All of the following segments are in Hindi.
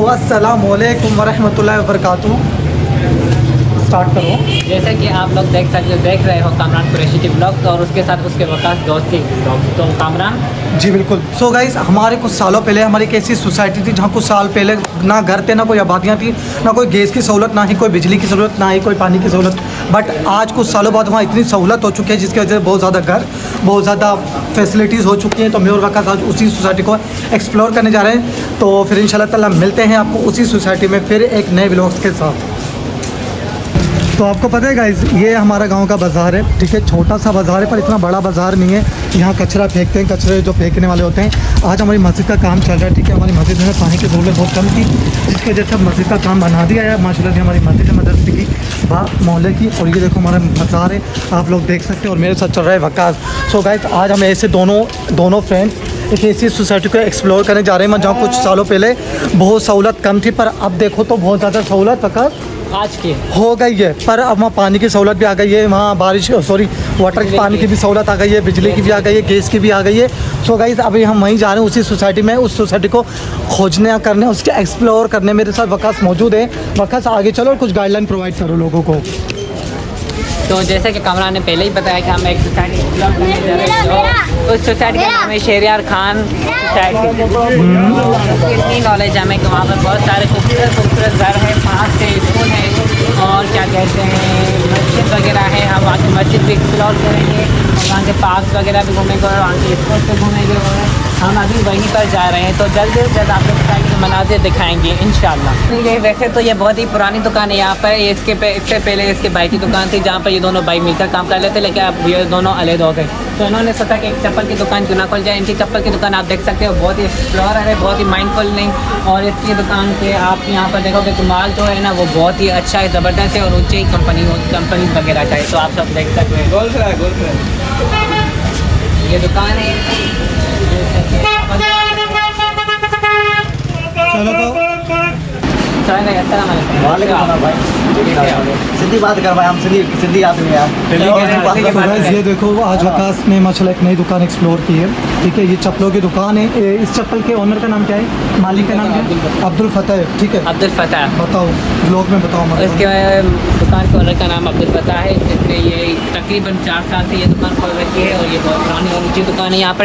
अस्सलामुअलैकुम वरहमतुल्लाहि वबरकातुहू। स्टार्ट करो। जैसे कि आप लोग देख रहे हो कामरान कुरैशी के ब्लॉग और उसके साथ उसके वकास दोस्त के ब्लॉग। तो कामरान जी बिल्कुल। सो गाइस, हमारे कुछ सालों पहले हमारी एक ऐसी सोसाइटी थी जहाँ कुछ साल पहले ना घर थे, ना कोई आबादियाँ थी, ना कोई गैस की सहूलत, ना ही कोई बिजली की सहूलत, ना ही कोई पानी की सहूलत। बट आज कुछ सालों बाद वहाँ इतनी सहूलत हो चुकी है जिसकी वजह से बहुत ज़्यादा घर, बहुत ज़्यादा फैसिलिटीज़ हो चुकी हैं। तो मैं और वकास आज उसी सोसाइटी को एक्सप्लोर करने जा रहे हैं। तो फिर इंशाल्लाह ताला मिलते हैं आपको उसी सोसाइटी में फिर एक नए व्लॉग्स के साथ। तो आपको पता है गाइस, ये हमारा गांव का बाज़ार है, ठीक है। छोटा सा बाज़ार है पर इतना बड़ा बाज़ार नहीं है। यहाँ कचरा फेंकते हैं, कचरे जो फेंकने वाले होते हैं। आज हमारी मस्जिद का काम चल रहा है, ठीक है। हमारी मस्जिद में पानी की ज़रूरत बहुत कम थी, जिसकी वजह से मस्जिद का काम बना दिया है माशाल्लाह से। हमारी मस्जिद है मदरसे की, मोहल्ले की। और ये देखो हमारा बाज़ार है, आप लोग देख सकते हैं। और मेरे साथ चल रहा है वकास। सो गाइस, आज हम ऐसे दोनों फ्रेंड्स एक ऐसी सोसाइटी को एक्सप्लोर करने जा रहे हैं जहाँ कुछ सालों पहले बहुत सहूलत कम थी, पर अब देखो तो बहुत ज़्यादा सहूलत वकास आज के हो गई है। पर अब वहाँ पानी की सहूलत भी आ गई है, वहाँ वाटर की पानी की भी सहूलत आ गई है, बिजली की भी आ गई है, गैस की भी आ गई है। सो गाइस, अभी हम वहीं जा रहे हैं उसी सोसाइटी में, उस सोसाइटी को खोजने करने, उसके एक्सप्लोर करने। मेरे साथ वकास मौजूद है। वकास आगे चलो और कुछ गाइडलाइन प्रोवाइड करो लोगों को। तो जैसे कि कामरान ने पहले ही बताया कि हम एक सोसाइटी एक्सप्लोर करने जा रहे हैं। तो उस सोसाइटी का नाम है शहरियार खान सोसाइटी। इतनी नॉलेज हमें कि वहाँ पर बहुत सारे खूबसूरत घर हैं, 5 से स्कूल हैं और क्या कहते हैं मस्जिद वगैरह है। हम वहाँ की मस्जिद भी एक्सप्लोर करेंगे और वहाँ के पार्क वगैरह भी घूमेंगे और वहाँ के स्कूल पे घूमेंगे। हम अभी वहीं पर जा रहे हैं, तो जल्द से जल्द आपको सोसाइटी के मनाज़िर दिखाएंगे इंशाल्लाह। ये वैसे तो ये बहुत ही पुरानी दुकान है यहाँ पर। इससे पहले इसके भाई की दुकान थी जहाँ पर ये दोनों भाई मिलकर काम कर लेते, लेकिन अब ये दोनों अलग हो गए। तो इन्होंने सोचा कि एक चप्पल की दुकान क्यों ना खोल जाए। इनकी चप्पल की दुकान आप देख सकते हो, बहुत ही एक्सप्लोरर है, बहुत ही माइंडफुल नहीं। और इसकी दुकान पे आप यहाँ पर देखोगे कि माल जो है ना वो बहुत ही अच्छा है, ज़बरदस्त है और ऊँची कंपनी वगैरह का है। तो आप सब देख सकते हैं। ये दुकान है। चलो तो सिंधी बात कर भाई, हम सिंधी आदमी यार। ये देखो आज वकास ने माशाल्लाह एक नई दुकान एक्सप्लोर की है, ठीक है। ये चप्पलों की दुकान है। इस चप्पल के ओनर का नाम क्या है, मालिक का नाम क्या है? अब्दुल फतेह, ठीक है। अब्दुल फतेह, बताओ ब्लॉग में बताओ। इसके दुकान के ओनर का नाम अब्दुल फतेह है, जिसने ये तकरीबन 4 साल से ये दुकान खोल रखी है और ये बहुत पुरानी और ऊँची दुकान है। यहाँ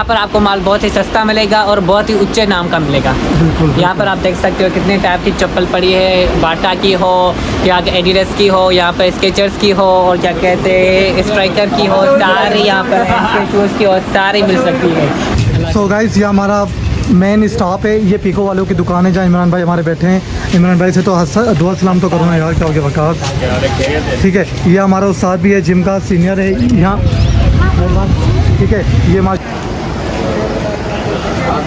पर आपको माल बहुत ही सस्ता मिलेगा और बहुत ही ऊँचे नाम का मिलेगा। बिल्कुल। यहाँ पर आप देख सकते हो कितने टाइप की चप्पल पड़ी है, बाटा की हो या एडिडास की हो, यहाँ पर स्केचर्स की हो और क्या कहते हैं स्ट्राइकर की हो, सारी यहाँ पर शूज़ की हो, सारी मिल सकती है। सो गाइस, ये हमारा मेन स्टॉप है। ये पीको वालों की दुकान है जहाँ इमरान भाई हमारे बैठे हैं। इमरान भाई से तो दुआ सलाम तो करो ना यार, क्या हो गया वकास, ठीक है। ये हमारा उस्ताद भी है, जिम का सीनियर है यहाँ, ठीक है। ये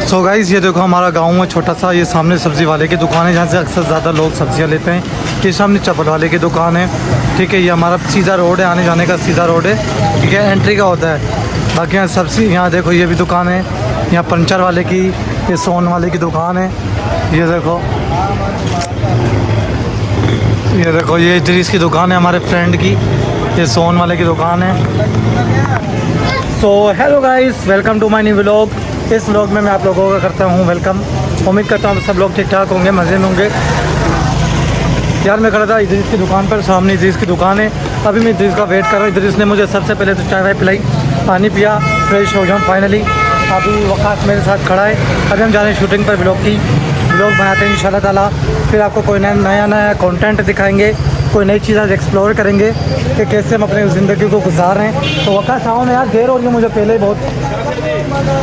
सो गाइस, ये देखो हमारा गांव में छोटा सा, ये सामने सब्ज़ी वाले की दुकान है जहाँ से अक्सर ज़्यादा लोग सब्जियां लेते हैं। ये सामने चप्पल वाले की दुकान है, ठीक है। ये हमारा सीधा रोड है, आने जाने का सीधा रोड है, ठीक है। एंट्री का होता है। बाकी यहाँ सब्ज़ी, यहाँ देखो ये भी दुकान है, यहाँ पंचर वाले की, ये सोन वाले की दुकान है। ये देखो ये इदरीस की दुकान है हमारे फ्रेंड की, ये सोन वाले की दुकान है। So hello guys, welcome to my new vlog. इस व्लॉग में मैं आप लोगों का करता हूँ वेलकम। उम्मीद करता हूँ सब लोग ठीक ठाक होंगे, मज़े में होंगे। यार मैं खड़ा था इदरीस की दुकान पर, सामने इदरीस की दुकान है। अभी मैं इदरीस का वेट कर रहा हूँ। इदरीस ने मुझे सबसे पहले तो चाय वाय पिलाई, पानी पिया, फ्रेश हो जाऊँ फाइनली। अभी वकास मेरे साथ खड़ा है। अभी हम जा रहे हैं शूटिंग पर, व्लॉग बनाते हैं इंशाल्लाह ताला। फिर आपको कोई नया कंटेंट दिखाएंगे, कोई नई चीज़ आज एक्सप्लोर करेंगे कि कैसे हम अपनी ज़िंदगी को गुजार रहे हैं। तो वकास आओ ना यार, देर हो रही है मुझे पहले ही बहुत।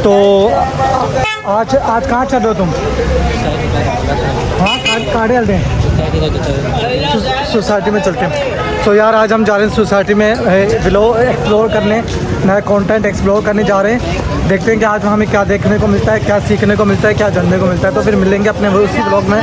तो आज कहाँ चल रहे हो तुम? हाँ, काड़े हल दें, सोसाइटी में चलते हैं। तो यार आज हम जा रहे हैं सोसाइटी में व्लॉग एक्सप्लोर करने, नया कंटेंट एक्सप्लोर करने जा रहे हैं। देखते हैं कि आज हमें क्या देखने को मिलता है, क्या सीखने को मिलता है, क्या जानने को मिलता है। तो फिर मिलेंगे अपने उसी ब्लॉग में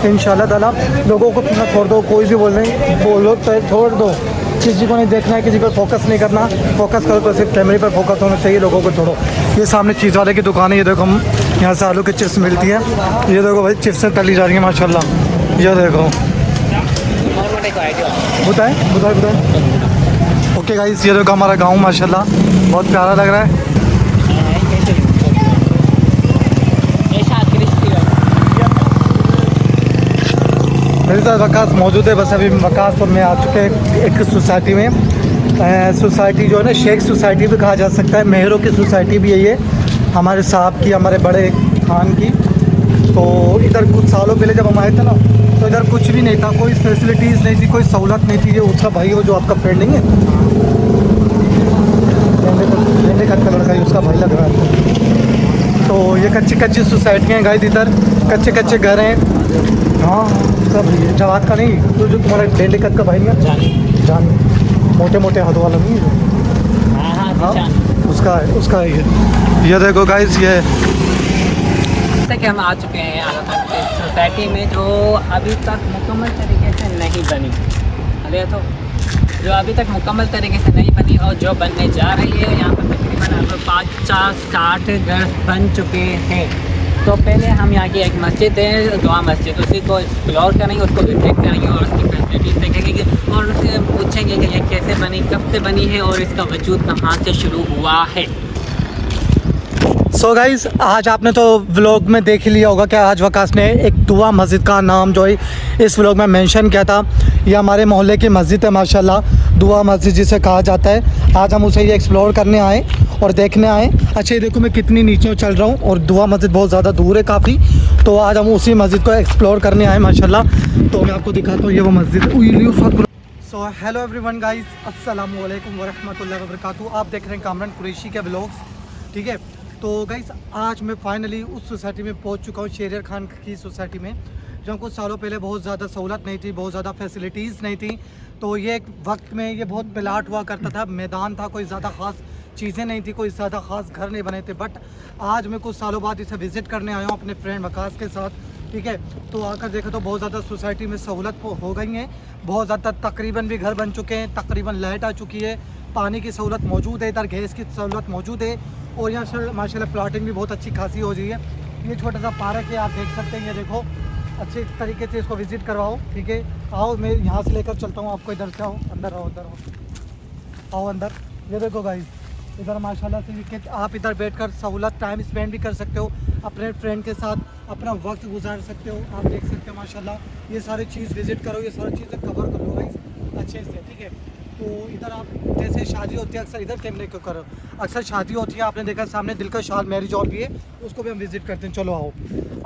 इंशाल्लाह ताला। लोगों को पीछे छोड़ दो, कोई भी बोलो तो छोड़ दो। किसी को नहीं देखना है, किसी पर फोकस नहीं करना। फोकस करो तो सिर्फ फैमिली पर फोकस होना चाहिए, लोगों को छोड़ो। ये सामने चीज़ वाले की दुकान है। ये देखो हम यहाँ से आलू की चिप्स मिलती है। ये देखो भाई चिप्स तली जा रही है माशाल्लाह। ये देखो बताएं। ओके गाइस, ये देखो हमारा गाँव माशाल्लाह बहुत प्यारा लग रहा है। मेरे साथ वकास मौजूद है। बस अभी वकास और मैं आ चुके हैं एक सोसाइटी में। सोसाइटी जो है ना शेख सोसाइटी भी कहा जा सकता है, मेहरों की सोसाइटी भी यही है, हमारे साहब की, हमारे बड़े खान की। तो इधर कुछ सालों पहले जब हम आए थे ना तो इधर कुछ भी नहीं था, कोई फैसिलिटीज़ नहीं थी, कोई सहूलत नहीं थी। ये उसका भाई हो जो आपका फ्रेंड नहीं है, मेरे घर का लड़का ही उसका भाई लग रहा है। तो ये कच्ची कच्ची सोसाइटियाँ हैं गाइस, इधर कच्चे कच्चे घर हैं। हाँ उसका भाई है, जवाद का नहीं, तो जो तुम्हारा डेंडे कद का भाई नहीं है, जान मोटे मोटे हाथों वाला नहीं है, हाँ उसका ही है। ये देखो गाइस, ये जैसा कि हम आ चुके हैं आलमबाग के सोसाइटी में, जो अभी तक मुकम्मल तरीके से नहीं बनी। अरे तो जो अभी तक मुकम्मल तरीके से नहीं बनी और जो बनने जा रही है, यहाँ पर तकरीबन 50-60 घर बन चुके हैं। तो पहले हम यहाँ की एक मस्जिद है, दुआ मस्जिद, उसी को एक्सप्लोर करेंगे, उसको विजिट करेंगे और उसकी फैसिलिटीज़ देखेंगे और उससे पूछेंगे कि ये कैसे बनी, कब से बनी है और इसका वजूद कहाँ से शुरू हुआ है। सो गाइस, आज आपने तो व्लॉग में देख ही लिया होगा कि आज वकास ने एक दुआ मस्जिद का नाम जो है इस व्लॉग में मेंशन किया था। ये हमारे मोहल्ले की मस्जिद है माशाल्लाह, दुआ मस्जिद जिसे कहा जाता है। आज हम उसे ये एक्सप्लोर करने आए और देखने आए। अच्छा ये देखो मैं कितनी नीचे चल रहा हूँ और दुआ मस्जिद बहुत ज़्यादा दूर है काफ़ी। तो आज हम उसी मस्जिद को एक्सप्लोर करने आए माशाल्लाह। तो मैं आपको दिखाता हूँ, ये वो मस्जिद। सो हेलो एवरीवन गाइस, अस्सलाम वालेकुम वरहमतुल्लाहि वबरकातुहू। आप देख रहे हैं कामरान कुरैशी के व्लॉग्स, ठीक है। तो गाइस आज मैं फाइनली उस सोसाइटी में पहुंच चुका हूं, शेरियार खान की सोसाइटी में, जो कुछ सालों पहले बहुत ज़्यादा सहूलत नहीं थी, बहुत ज़्यादा फैसिलिटीज़ नहीं थी। तो ये एक वक्त में ये बहुत प्लाट हुआ करता था, मैदान था, कोई ज़्यादा ख़ास चीज़ें नहीं थी, कोई ज़्यादा ख़ास घर नहीं बने थे। बट आज मैं कुछ सालों बाद इसे विज़िट करने आया हूँ अपने फ्रेंड वकास के साथ, ठीक है। तो आकर देखा तो बहुत ज़्यादा सोसाइटी में सहूलत हो गई है, बहुत ज़्यादा तकरीबन भी घर बन चुके हैं, तकरीबन लाइट आ चुकी है, पानी की सहूलत मौजूद है, इधर गैस की सहूलत मौजूद है और यहाँ से माशाल्लाह प्लाटिंग भी बहुत अच्छी खासी हो रही है। ये छोटा सा पार्क है, आप देख सकते हैं, ये देखो अच्छे तरीके से इसको विज़िट करवाओ, ठीक है। आओ मैं यहाँ से लेकर चलता हूँ आपको, इधर से आओ, अंदर आओ, अंदर आओ अंदर। ये देखो गाइस, इधर माशाल्लाह से आप इधर बैठकर सहूलत टाइम स्पेंड भी कर सकते हो, अपने फ्रेंड के साथ अपना वक्त गुजार सकते हो। आप देख सकते हो माशाल्लाह, ये सारी चीज़ विज़िट करो, ये सारी चीज़ें कवर कर लो गाइस अच्छे से, ठीक है। तो इधर आप जैसे शादी होती है, अक्सर इधर कैमरे को करो, अक्सर शादी होती है, आपने देखा सामने दिलकश हॉल मैरिज हॉल भी है, उसको भी हम विज़िट करते हैं। चलो आओ,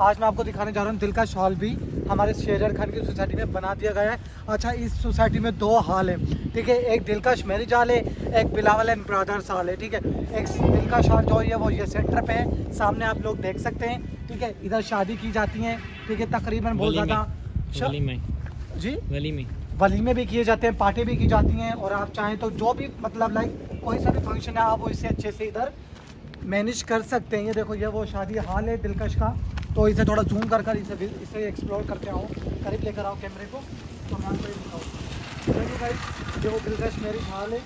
आज मैं आपको दिखाने जा रहा हूँ दिलकश हॉल भी हमारे शेरियार खान की सोसाइटी में बना दिया गया है। अच्छा इस सोसाइटी में 2 हॉल है, ठीक है, एक दिलकश मैरिज हॉल है, एक बिलावल एंड ब्रदर्स हॉल है, ठीक है। एक दिलकश हॉल जो है वो ये सेंटर पे है, सामने आप लोग देख सकते हैं, ठीक है। इधर शादी की जाती हैं, ठीक है, तकरीबन बहुत ज़्यादा जी वलीमे भी किए जाते हैं, पार्टी भी की जाती हैं। और आप चाहें तो जो भी मतलब लाइक कोई सा भी फंक्शन है आप वो इससे अच्छे से इधर मैनेज कर सकते हैं। ये देखो ये वो शादी हॉल है दिलकश का, तो इसे थोड़ा जूम कर इसे एक्सप्लोर करते आओ, करीब लेकर आओ कैमरे को, तो मैं आपको ये दिखाऊँ। देखो गाइस जो दिलकश मैरिज हॉल है,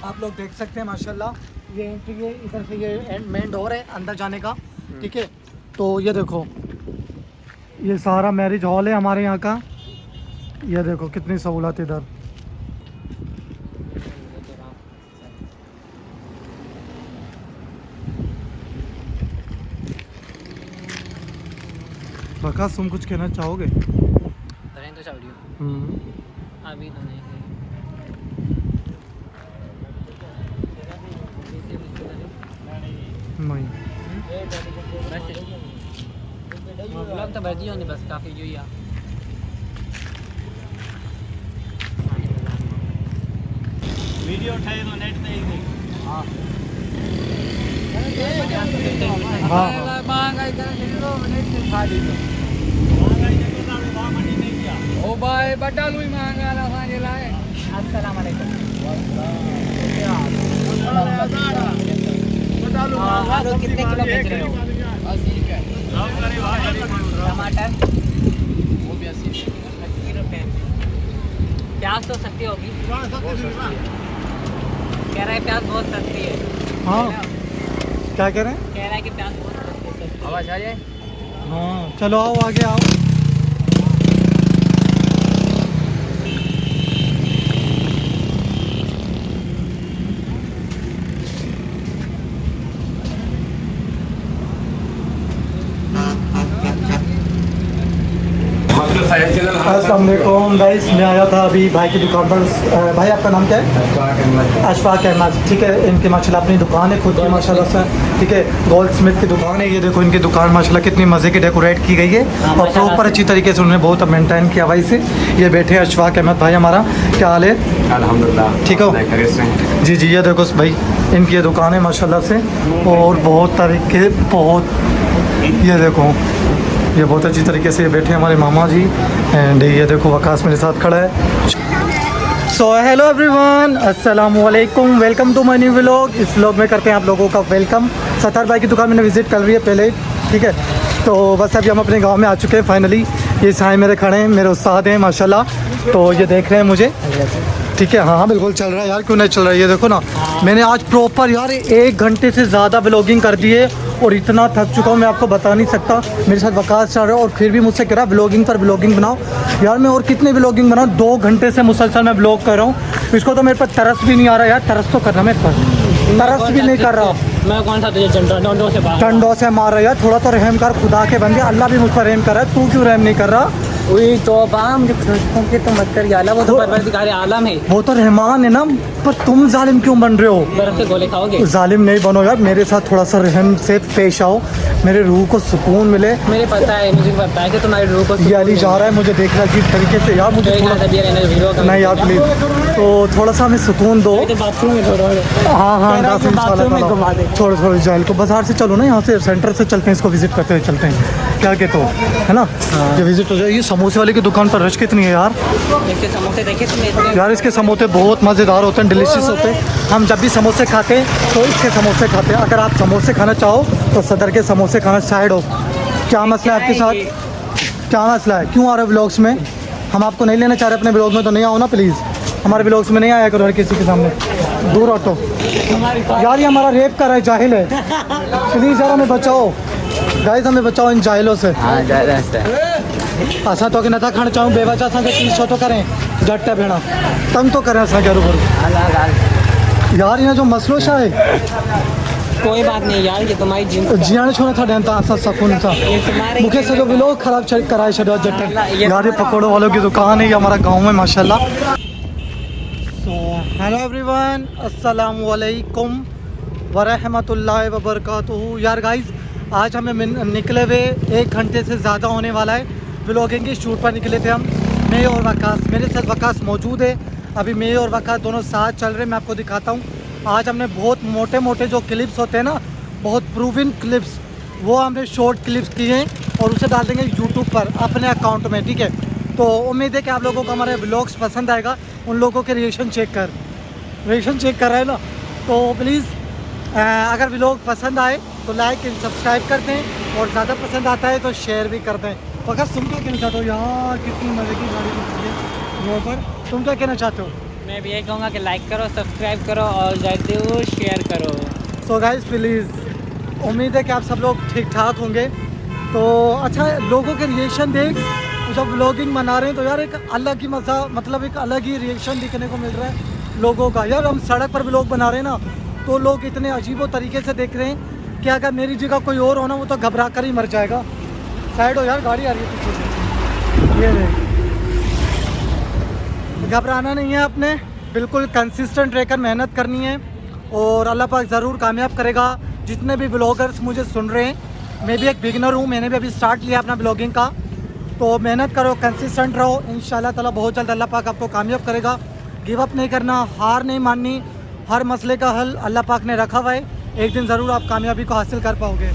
आप लोग देख सकते हैं माशाल्लाह। ये एंट्री है, इधर से ये मेन डोर है अंदर जाने का, ठीक है। तो ये देखो ये सारा मैरिज हॉल है हमारे यहाँ का, ये देखो कितनी सहूलत इधर। वकास तुम कुछ कहना चाहोगे? तो चल रही हो अभी तो नहीं ब्लॉग तो बढ़ी होनी बस काफ़ी जो ही आप वीडियो उठाए तो नेट पे ही हाँ ओ भाई बटा लुई महंगा लगा जे लाए। अस्सलाम वालेकुम। आलू कितने किलो बेच रहे हो? 80 रुपये। टमाटर वो भी 80 रुपये। प्याज तो सस्ती होगी, कह रहा है प्याज बहुत सस्ती है। हाँ क्या कह रहे हैं? कह रहा है कि प्याज बहुत सस्ती। आवाज़ आ जाए? हाँ चलो आओ आगे आओ। अस्सलाम वालेकुम गाइस, मैं आया था अभी भाई की दुकान पर। भाई आपका नाम क्या है? अशफाक अहमद। ठीक है, इनकी माशाल्लाह अपनी दुकान है खुद की माशाल्लाह से। ठीक है, गोल्ड स्मिथ की दुकान है। ये देखो इनकी दुकान माशाल्लाह कितनी मज़े की डेकोरेट की गई है और प्रॉपर अच्छी तरीके से उन्होंने बहुत मेंटेन किया भाई से। ये बैठे हैं अशफाक अहमद भाई हमारा। क्या हाल है? अल्हम्दुलिल्लाह ठीक हो? जी जी, ये देखो भाई इनकी ये दुकान है माशाल्लाह से और बहुत तरीके ये देखो ये बहुत अच्छी तरीके से बैठे हैं हमारे मामा जी। एंड ये देखो वकास मेरे साथ खड़ा है। सो हेलो एवरीवन, अस्सलाम वालेकुम, welcome to my new vlog. इस व्लॉग में करते हैं आप लोगों का वेलकम। सत्तार भाई की दुकान मैंने विज़िट कर रही है पहले। ठीक है, तो बस अभी हम अपने गांव में आ चुके हैं फाइनली। ये साए मेरे खड़े हैं, मेरे उस्ताद हैं माशाल्लाह, तो ये देख रहे हैं मुझे। ठीक है, हाँ बिल्कुल चल रहा है यार, क्यों नहीं चल रहा है। ये देखो ना, मैंने आज प्रॉपर यार 1 घंटे से ज़्यादा व्लॉगिंग कर दी है और इतना थक चुका हूँ मैं आपको बता नहीं सकता। मेरे साथ वकास चल रहा है और फिर भी मुझसे कह रहा व्लॉगिंग पर व्लॉगिंग बनाओ। यार मैं और कितने व्लॉगिंग बनाऊँ, 2 घंटे से मुसलसल मैं व्लॉग कर रहा हूँ। इसको तो मेरे पर तरस भी नहीं आ रहा यार, तरस तो करना मेरे पर, तरस भी नहीं कर रहा। मैं कौन सा तुझे डंडों से मार रहा है यार, थोड़ा तो रहम कर, खुदा के बंदे, अल्लाह भी मुझ पर रहम कर रहा है, तू क्यों रहम नहीं कर रहा? वही तो मुझे के तो मत कर याला, वो तो परवरदिगार आलम है। वो तो रहमान है ना, पर तुम जालिम क्यों बन रहे हो? बर्फ के गोले खाओगे? जालिम नहीं बनो यार, मेरे साथ थोड़ा सा रहम से पेश आओ, मेरे रूह को सुकून मिले। मुझे पता है कि तुम्हारी रूह को ये अली जा रहा है, मुझे देख रहा है अजीब तरीके से यार, मुझे थोड़ा नहीं यार प्लीज़, तो थोड़ा सा हमें सुकून दो। बाथरूम में हाँ हाँ, छोड़ जाइल को, बाजार से चलो ना, यहाँ से सेंटर से चलते हैं, इसको विजिट करते हुए चलते हैं, क्या कहते हो, है ना? ये विजिट हो जाए। ये समोसे वाले की दुकान पर रश कितनी है यार। इसके समोसे देखिए तुमने यार इसके समोसे बहुत मज़ेदार होते हैं, डिलीशियस होते हैं। हम जब भी समोसे खाते हैं तो इसके समोसे खाते हैं। अगर आप समोसे खाना चाहो तो सदर के समोसे खाना साइड हो। क्या मसला है आपके साथ? क्या मसला है? क्यों आ रहे हो ब्लॉग्स में? हम आपको नहीं लेना चाह रहे अपने ब्लॉग में, तो नहीं आओ ना प्लीज़, हमारे ब्लॉग्स में नहीं आया करो हर किसी के सामने, दूर हटो यार। ये हमारा रेप कर रहा है, जाहिल है, प्लीज़ यार हमें बचाओ गाइस, हमें बचाओ इन जाहिलों से। असा तो कि नथा खाना चाहूँ बेवजह असांखे 300 तो करें झट भेड़ा, तंग तो करें असांखे हरू यार। यहाँ जो मसलो छा है, कोई बात नहीं यार, ये तुम्हारी जीअण छो नथा ॾियनि था असां सकून सां, मूंखे सॼो व्लॉग ख़राबु कराए छॾियो झट। यार ये पकौड़ों वालों की दुकान है, ये हमारा गाँव में माशाल्लाह। सो हेलो एवरीवन, अस्सलाम वालेकुम वरहमतुल्लाहि वबरकातुहू। यार गाइस, आज हमें निकले हुए 1 घंटे से ज़्यादा होने वाला है। व्लॉगिंग की शूट पर निकले थे हम, मैं और वकास, मेरे साथ वकास मौजूद है। अभी मैं और वकास दोनों साथ चल रहे हैं, मैं आपको दिखाता हूँ। आज हमने बहुत मोटे मोटे जो क्लिप्स होते हैं ना, बहुत प्रूविन क्लिप्स, वो हमने शॉर्ट क्लिप्स किए हैं और उसे डाल देंगे यूट्यूब पर अपने अकाउंट में। ठीक है, तो उम्मीद है कि आप लोगों को हमारे व्लॉग्स पसंद आएगा। उन लोगों के रिएक्शन चेक कर रहे हैं ना, तो प्लीज़ अगर व्लॉग पसंद आए तो लाइक एंड सब्सक्राइब कर दें और ज़्यादा पसंद आता है तो शेयर भी कर दें। अगर तुम क्या कहना चाहते हो यार, कितनी मज़े की गाड़ी है रोड पर, तुम क्या कहना चाहते हो? मैं भी यही कहूँगा कि लाइक करो, सब्सक्राइब करो और जाते हो शेयर करो। सो गाइस प्लीज़, उम्मीद है कि आप सब लोग ठीक ठाक होंगे। तो अच्छा, लोगों के रिएक्शन देख, जब व्लॉगिंग बना रहे हैं तो यार एक अलग ही मज़ा, मतलब एक अलग ही रिएक्शन दिखने को मिल रहा है लोगों का। यार हम सड़क पर व्लॉग बना रहे हैं ना, तो लोग इतने अजीबो तरीके से देख रहे हैं कि अगर मेरी जगह कोई और हो ना, वो तो घबरा कर ही मर जाएगा। साइड हो यार, गाड़ी आ रही है पीछे से, ये नहीं, घबराना नहीं है आपने, बिल्कुल कंसिस्टेंट रहकर मेहनत करनी है और अल्लाह पाक ज़रूर कामयाब करेगा। जितने भी ब्लॉगर्स मुझे सुन रहे हैं, मैं भी एक बिगनर हूँ, मैंने भी अभी स्टार्ट लिया अपना ब्लॉगिंग का, तो मेहनत करो, कंसिस्टेंट रहो, इंशाल्लाह ताला बहुत जल्द अल्लाह पाक आपको कामयाब करेगा। गिव अप नहीं करना, हार नहीं माननी, हर मसले का हल अल्लाह पाक ने रखा हुआ है, एक दिन ज़रूर आप कामयाबी को हासिल कर पाओगे।